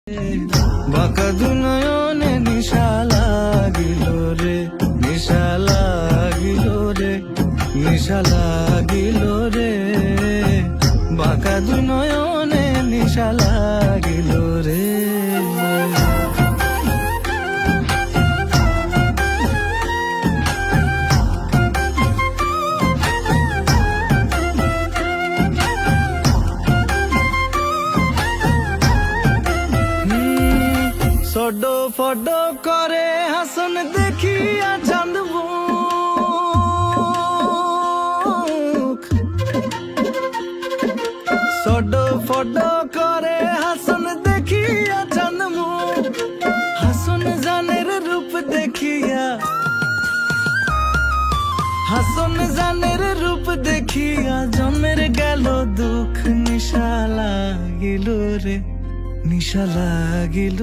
বাঁকা দুনয়নে নিশা লাগিল রে, নিশা লাগিল রে, নিশা লাগিল রে, বাঁকা দুনয়নে নিশা লাগিল রে। ফডো ফডো করে হাসন দেখিয়া চাঁদ মুখ, ফডো ফডো করে হাসন দেখিয়া চাঁদ মুখ, হাসন জানের রূপ দেখিয়া, হাসন জানের রূপ দেখিয়া জন্মের গেল দুঃখ, নিশা লাগিল রে, নিশা লাগিল।